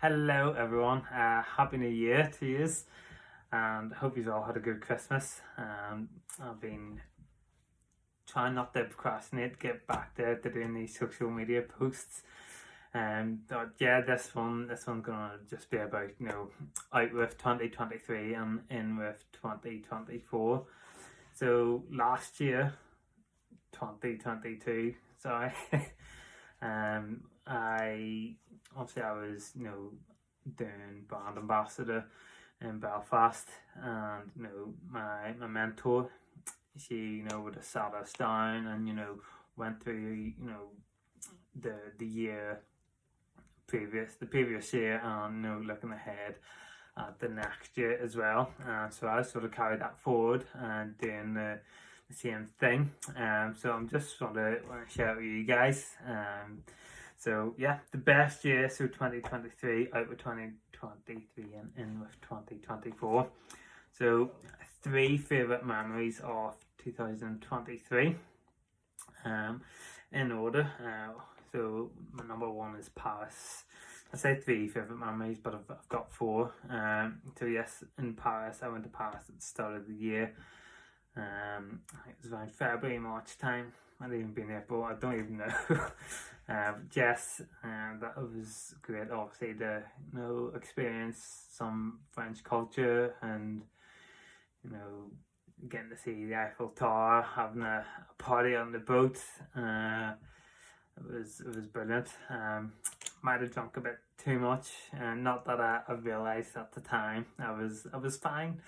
Hello everyone, Happy New Year to you, and hope you all had a good Christmas. I've been trying not to procrastinate, get back to doing these social media posts. But yeah, this one's gonna just be about out with 2023 and in with 2024. So last year, 2022, sorry. I obviously I was doing brand ambassador in Belfast, and my mentor, she would have sat us down and went through the year the previous year, and looking ahead at the next year as well. So I sort of carried that forward and doing the same thing. So I'm just want to share it with you guys. So yeah, the best year, so 2023 out with 2023 and in with 2024. So three favourite memories of 2023, in order. So my number one is Paris. I say three favourite memories, but I've got four. So yes, in Paris, I went to Paris at the start of the year. It was around February, March time. I hadn't even been there before, I don't even know. Yes, that was great, obviously, to experience some French culture, and getting to see the Eiffel Tower, having a party on the boat. It was brilliant. Might have drunk a bit too much, and not that I realised at the time. I was fine.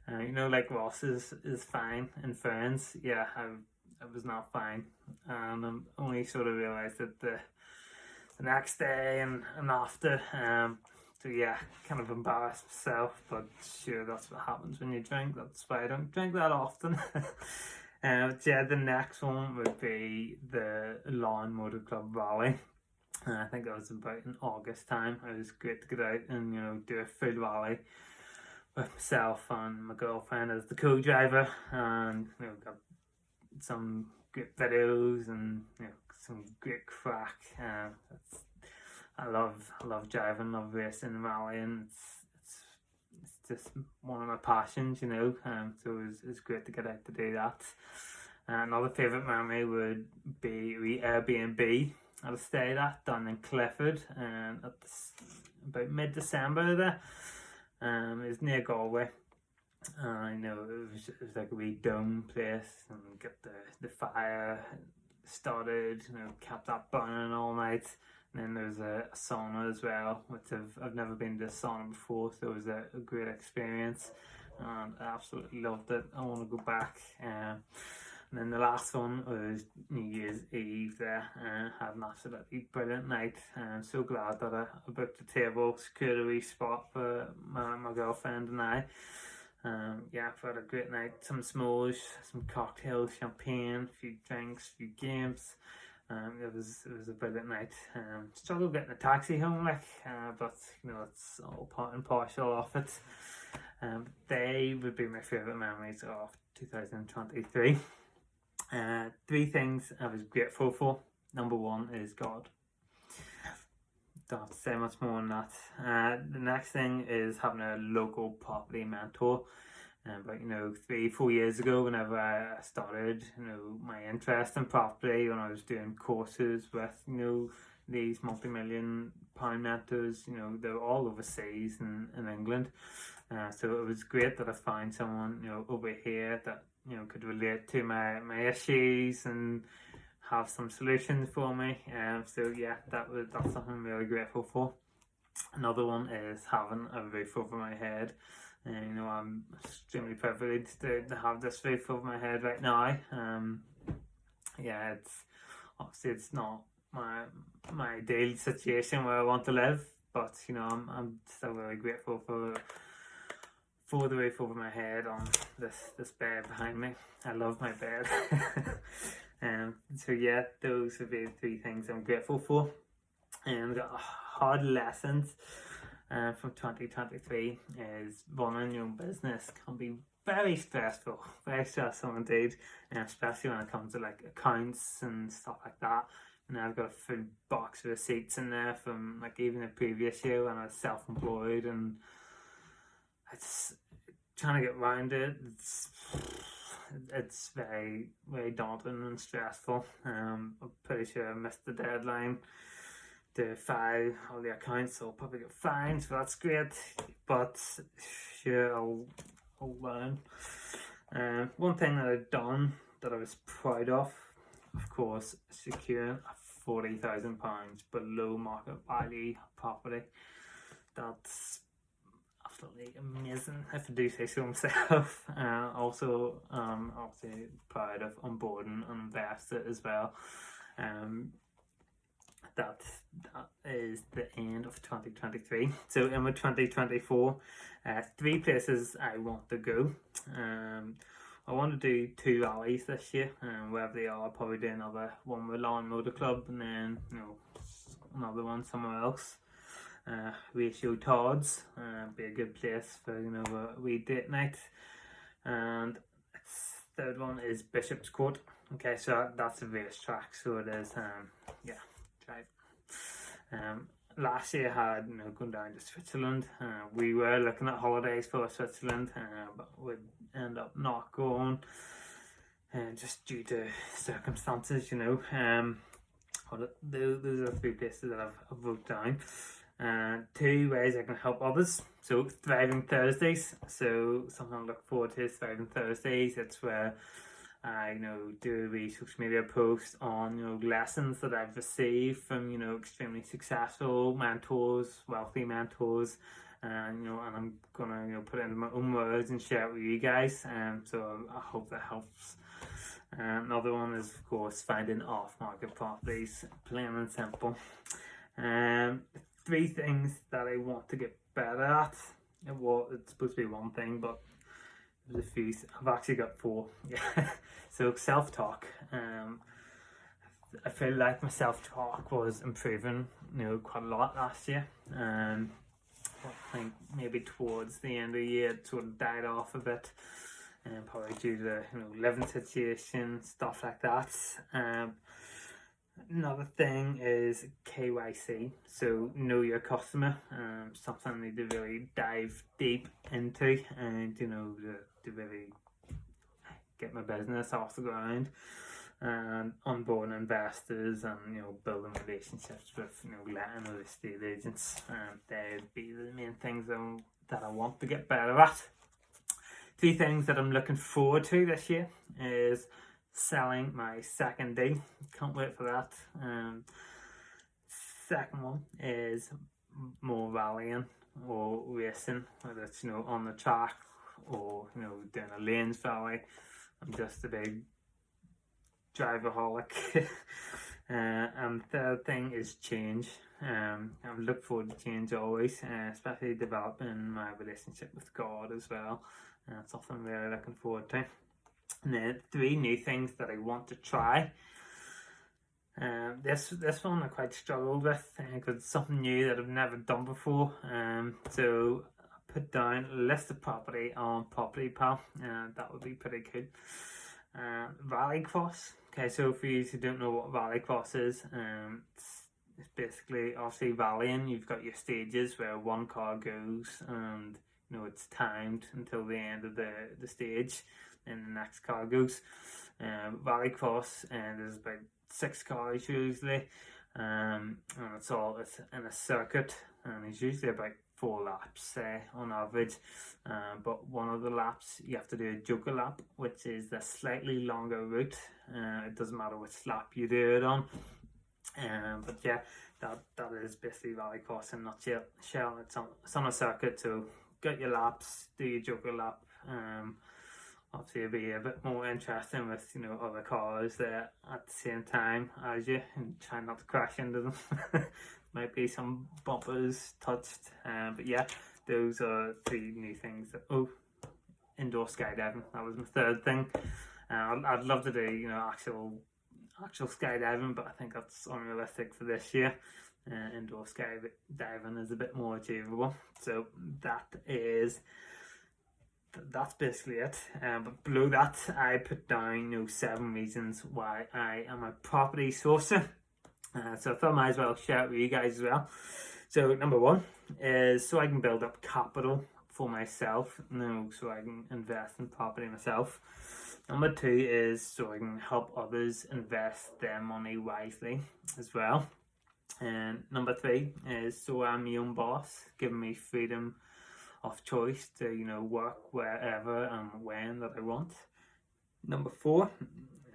Like Ross is fine in France. Yeah, I was not fine, and I only sort of realised it the next day and after. So yeah, kind of embarrassed myself, but sure, that's what happens when you drink. That's why I don't drink that often. Yeah, the next one would be the Lawn Motor Club Rally. I think that was about in August time. It was great to get out and do a full rally with myself and my girlfriend as the co-driver, and got some great videos and some great crack. I love driving, love racing and rallying. It's just one of my passions, so it's great to get out to do that. Another favourite memory would be the Airbnb I stayed at down in Clifford, and about mid-December there. It was near Galway. It was like a wee dome place, and get the fire started, kept that burning all night. And then there's a sauna as well, which I've never been to a sauna before, so it was a great experience, and I absolutely loved it. I want to go back. And then the last one was New Year's Eve there. Had an absolutely brilliant night. I'm so glad that I booked a table, secured a wee spot for my girlfriend and I. Yeah, I've had a great night. Some s'mores, some cocktails, champagne, a few drinks, a few games. It was a brilliant night. Struggled getting a taxi home, but it's all part and parcel of it. They would be my favourite memories of 2023. Three things I was grateful for. Number one is God. Don't have to say much more than that. The next thing is having a local property mentor. About 3-4 years ago, whenever I started my interest in property, when I was doing courses with these multi-million pound mentors, they're all overseas in England. So it was great that I found someone over here that could relate to my issues and have some solutions for me. So yeah, that's something I'm really grateful for. Another one is having a roof over my head. I'm extremely privileged to have this roof over my head right now. Yeah, it's not my ideal situation where I want to live, but I'm still really grateful for the roof over my head on this bed behind me. I love my bed. So yeah, those would be the three things I'm grateful for. And got hard lessons from 2023 is running your own business can be very stressful indeed, and especially when it comes to like accounts and stuff like that. And I've got a full box of receipts in there from like even the previous year when I was self-employed, and it's trying to get around it. It's very, very daunting and stressful. I'm pretty sure I missed the deadline to file all the accounts, so I'll probably get fined, so that's great. But sure, I'll learn. One thing that I've done that I was proud of course, securing a £40,000 below market value property. That's absolutely amazing, if I do say so myself. Also, obviously proud of onboarding an investor as well. That is the end of 2023. So in 2024, 3 places I want to go. I want to do 2 rallies this year, and wherever they are, I'll probably do another one with Lawn Motor Club, and then another one somewhere else. Ratio Todd's be a good place for a wee date night. And third one is Bishop's Court. Okay, so that's a racetrack, so it is drive. Last year I had gone down to Switzerland. We were looking at holidays for Switzerland, but we'd end up not going, just due to circumstances, But those are the 3 places that I've wrote down. 2 ways I can help others. So Thriving Thursdays. So something I look forward to is Thriving Thursdays. It's where I do a social media post on lessons that I've received from extremely successful mentors, wealthy mentors, and I'm gonna put it into my own words and share it with you guys. So I hope that helps. Another one is, of course, finding off-market properties, plain and simple. 3 things that I want to get better at. Well, it's supposed to be 1 thing, but there's a few. I've actually got 4. Yeah. So self-talk. I feel like my self-talk was improving, quite a lot last year. I think maybe towards the end of the year it sort of died off a bit, probably due to living situation, stuff like that. Another thing is KYC, so know your customer. Something I need to really dive deep into, and to really get my business off the ground, and onboard investors, and building relationships with letting real estate agents. They'd be the main things that I want to get better at. 3 things that I'm looking forward to this year is selling my second D. Can't wait for that. Second one is more rallying or racing, whether it's on the track or doing a lanes rally. I'm just a big driverholic. And third thing is change. I look forward to change always, especially developing my relationship with God as well. Something I'm really looking forward to. And then 3 new things that I want to try. This one I quite struggled with, because it's something new that I've never done before. So I put down a list of property on PropertyPal. That would be pretty good. Rallycross. Okay, so for you who don't know what Rallycross is, it's basically obviously rallying. You've got your stages where 1 car goes, and it's timed until the end of the stage, and the next car goes. Rallycross, and there's about 6 cars usually, and it's in a circuit, and it's usually about 4 laps on average, but one of the laps you have to do a joker lap, which is the slightly longer route. It doesn't matter which lap you do it on, but yeah, that is basically Rallycross in a nutshell. It's on a circuit, so get your laps, do your joker lap. Obviously it'll be a bit more interesting with other cars there at the same time as you, and try not to crash into them. Might be some bumpers touched, but yeah, those are 3 new things. Indoor skydiving, that was my 3rd thing. I'd love to do actual skydiving, but I think that's unrealistic for this year. Indoor skydiving is a bit more achievable. So that's basically it. But below that I put down 7 reasons why I am a property sourcer. So I thought I might as well share it with you guys as well. So number one is so I can build up capital for myself, so I can invest in property myself. Number two is so I can help others invest their money wisely as well. And number three is so I'm my own boss, giving me freedom of choice to work wherever and when that I want. Number four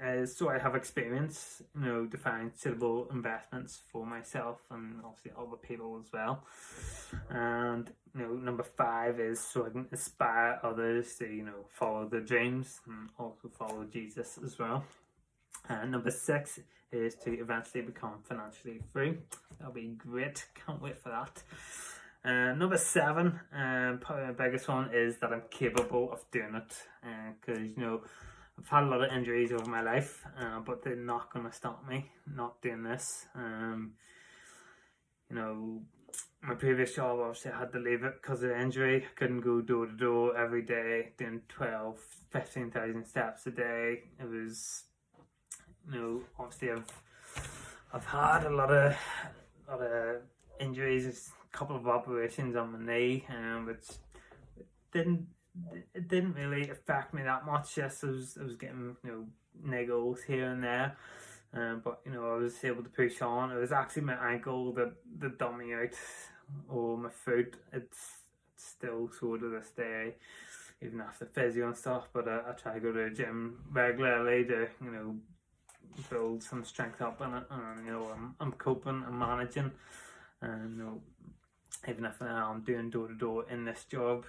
is so I have experience, to find suitable investments for myself and obviously other people as well. And number five is so I can inspire others to follow their dreams and also follow Jesus as well. And number six is to eventually become financially free. That'll be great. Can't wait for that. Number seven, probably the biggest one, is that I'm capable of doing it. Because I've had a lot of injuries over my life, but they're not going to stop me not doing this. My previous job, obviously I had to leave it because of injury. I couldn't go door to door every day doing 15,000 steps a day. It was, obviously I've had a lot of injuries, a couple of operations on my knee, which it didn't really affect me that much. Yes, I was getting niggles here and there, but I was able to push on. It was actually my ankle that done me out, or my foot. It's still sore to this day, even after physio and stuff. But I try to go to the gym regularly to build some strength up in it, and I'm coping, I'm managing, and even if I'm doing door to door in this job,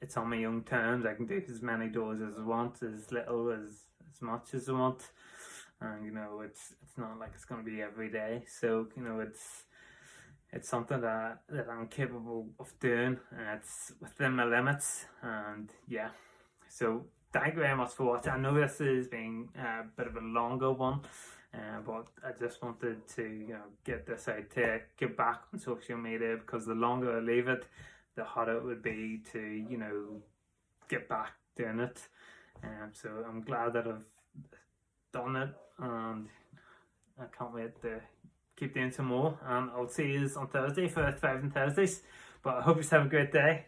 it's on my own terms. I can do as many doors as I want, as little as much as I want, and it's not like it's going to be every day. So it's something that I'm capable of doing, and it's within my limits. And yeah, so thank you very much for watching. I know this has been a bit of a longer one, but I just wanted to get this out to get back on social media, because the longer I leave it, the harder it would be to get back doing it. So I'm glad that I've done it, and I can't wait to keep doing some more. And I'll see you on Thursday for Thriving Thursdays. But I hope you have a great day.